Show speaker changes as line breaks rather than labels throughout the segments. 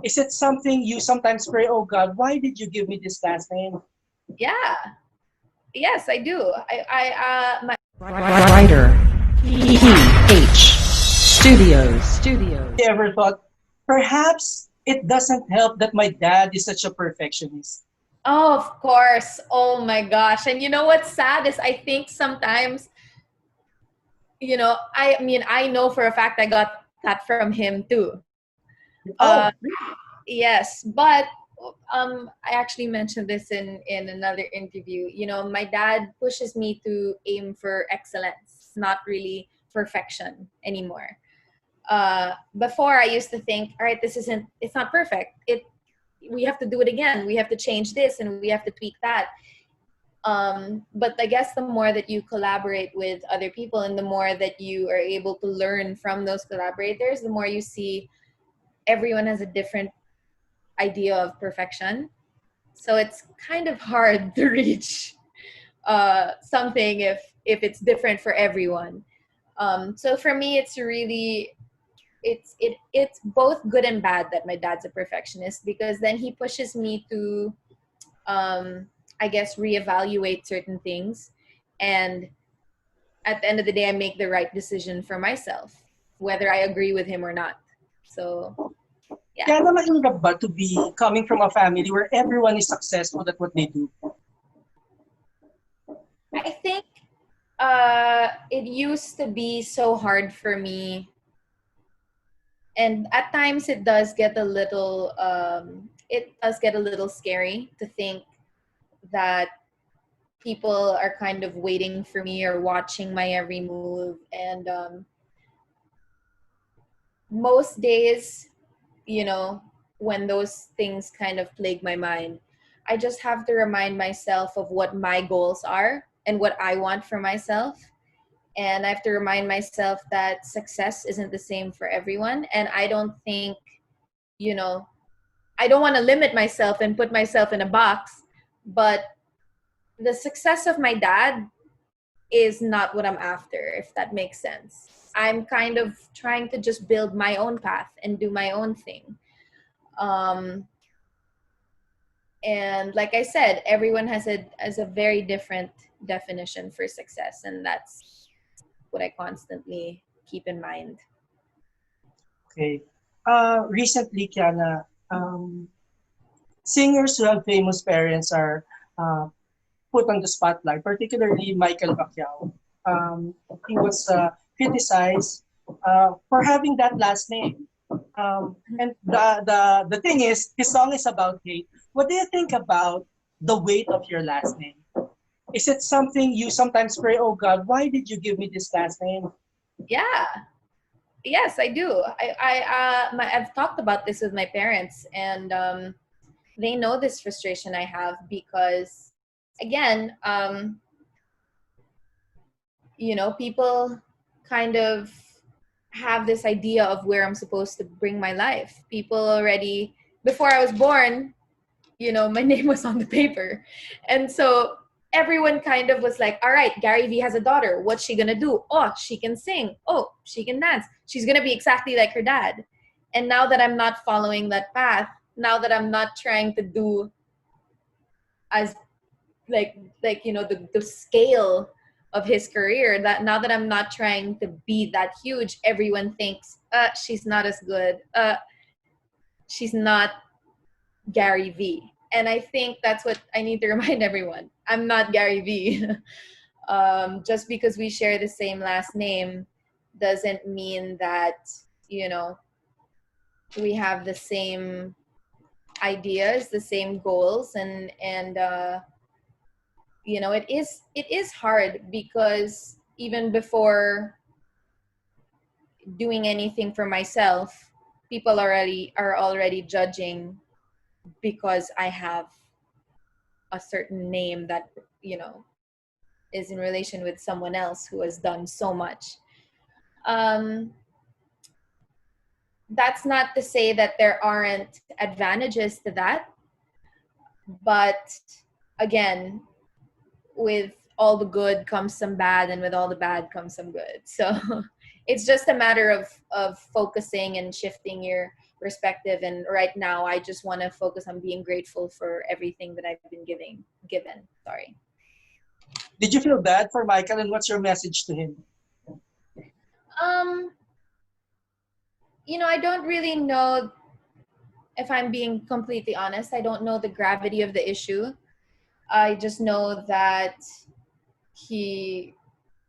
Is it something you sometimes pray, oh God, why did you give me this last name?
Yeah. Yes, I do. My
Writer PH Studios.
You ever thought, perhaps it doesn't help that my dad is such a perfectionist?
Oh, of course. Oh my gosh. And you know what's sad is I think sometimes, I mean, I know for a fact I got that from him too.
Oh,
Yes, but I actually mentioned this in another interview. My dad pushes me to aim for excellence, not really perfection anymore. Before I used to think, all right, it's not perfect. We have to do it again. We have to change this and we have to tweak that. But I guess the more that you collaborate with other people and the more that you are able to learn from those collaborators, the more you see everyone has a different idea of perfection. So it's kind of hard to reach something if it's different for everyone. So for me, it's both good and bad that my dad's a perfectionist, because then he pushes me to I guess reevaluate certain things, and at the end of the day I make the right decision for myself whether I agree with him or not. So yeah.
kaya na mahirap ba to be coming from a family where everyone is successful at what they do?
I think it used to be so hard for me, and at times it does get a little scary to think that people are kind of waiting for me or watching my every move. And most days, you know, when those things kind of plague my mind, I just have to remind myself of what my goals are and what I want for myself. And I have to remind myself that success isn't the same for everyone. And I don't think, you know, I don't want to limit myself and put myself in a box, but the success of my dad is not what I'm after, if that makes sense. I'm kind of trying to just build my own path and do my own thing. Um, and like I said, everyone has a very different definition for success, and that's what I constantly keep in mind.
Okay. Recently, Kiana, singers who have famous parents are uh, put on the spotlight, particularly Michael Pacquiao. He was criticized for having that last name. And the thing is, his song is about hate. What do you think about the weight of your last name? Is it something you sometimes pray, oh God, why did you give me this last name?
Yeah. Yes, I do. I've talked about this with my parents, and they know this frustration I have because, again, people kind of have this idea of where I'm supposed to bring my life. People already, before I was born, my name was on the paper. And so everyone kind of was like, all right, Gary V has a daughter. What's she going to do? Oh, she can sing. Oh, she can dance. She's going to be exactly like her dad. And now that I'm not following that path, now that I'm not trying to do as the scale of his career, that now that I'm not trying to be that huge, everyone thinks, she's not as good. She's not Gary V. And I think that's what I need to remind everyone. I'm not Gary V. Just because we share the same last name doesn't mean that, we have the same ideas, the same goals, and it is hard because even before doing anything for myself, people are already judging because I have a certain name that you know is in relation with someone else who has done so much. um that's not to say that there aren't advantages to that, but again, with all the good comes some bad, and with all the bad comes some good. So it's just a matter of focusing and shifting your perspective. And right now, I just want to focus on being grateful for everything that I've been given. Sorry.
Did you feel bad for Michael, and what's your message to him?
I don't really know, if I'm being completely honest, I don't know the gravity of the issue. I just know that he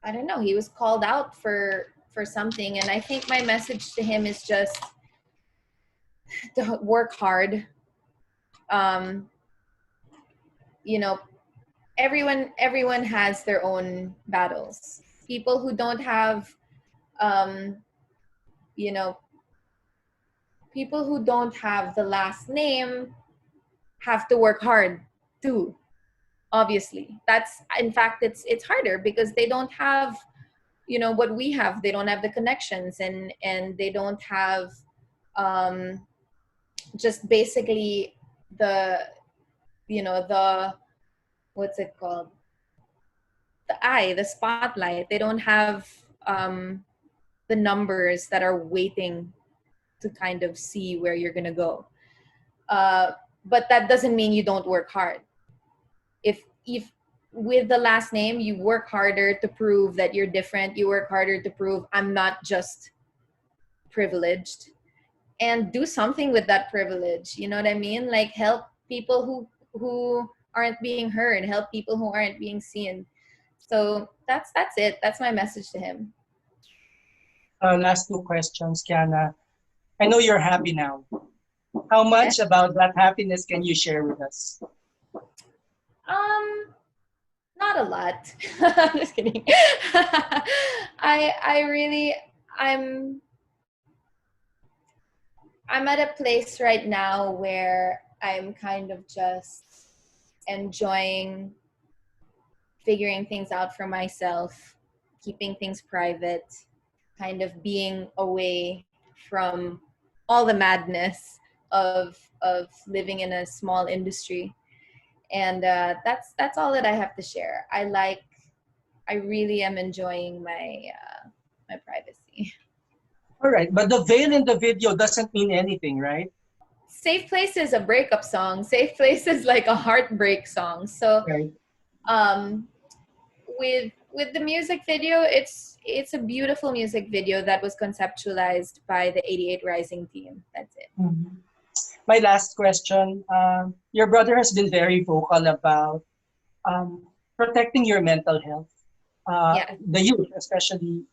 was called out for something. And I think my message to him is just to work hard. Everyone has their own battles. People who don't have, people who don't have the last name have to work hard too. Obviously, in fact, it's harder because they don't have, what we have. They don't have the connections, and they don't have, just basically the, what's it called? The spotlight. They don't have the numbers that are waiting to kind of see where you're gonna go. But that doesn't mean you don't work hard. If with the last name, you work harder to prove that you're different. You work harder to prove I'm not just privileged, and do something with that privilege. You know what I mean? Like, help people who aren't being heard, help people who aren't being seen. So that's it. That's my message to him.
Last two questions, Kiana. I know you're happy now. How much about that happiness can you share with us?
Not a lot. I'm just kidding. I'm at a place right now where I'm kind of just enjoying figuring things out for myself, keeping things private, kind of being away from all the madness of living in a small industry. And that's all that I have to share. I really am enjoying my privacy.
All right, but the veil in the video doesn't mean anything, right?
Safe Place is a breakup song. Safe Place is like a heartbreak song. So
Right.
With the music video, it's a beautiful music video that was conceptualized by the 88 Rising team. That's it.
Mm-hmm. My last question. Your brother has been very vocal about protecting your mental health, the youth especially.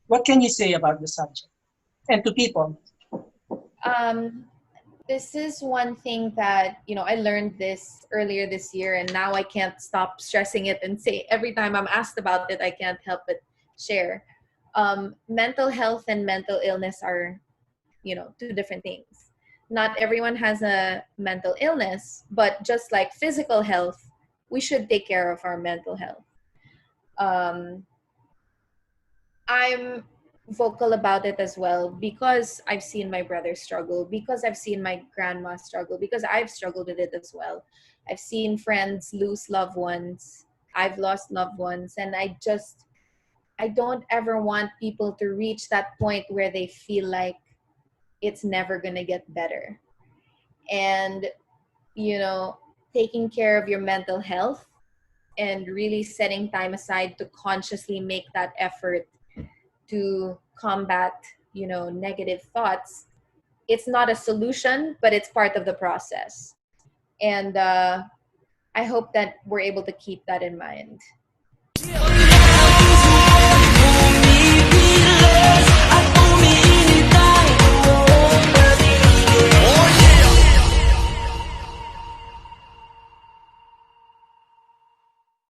What can you say about the subject and to people?
This is one thing that, I learned this earlier this year, and now I can't stop stressing it and say every time I'm asked about it, I can't help but share. Mental health and mental illness are, two different things. Not everyone has a mental illness, but just like physical health, we should take care of our mental health. I'm vocal about it as well because I've seen my brother struggle, because I've seen my grandma struggle, because I've struggled with it as well. I've seen friends lose loved ones. I've lost loved ones. And I don't ever want people to reach that point where they feel like it's never going to get better. And, taking care of your mental health and really setting time aside to consciously make that effort to combat, negative thoughts. It's not a solution, but it's part of the process. And I hope that we're able to keep that in mind.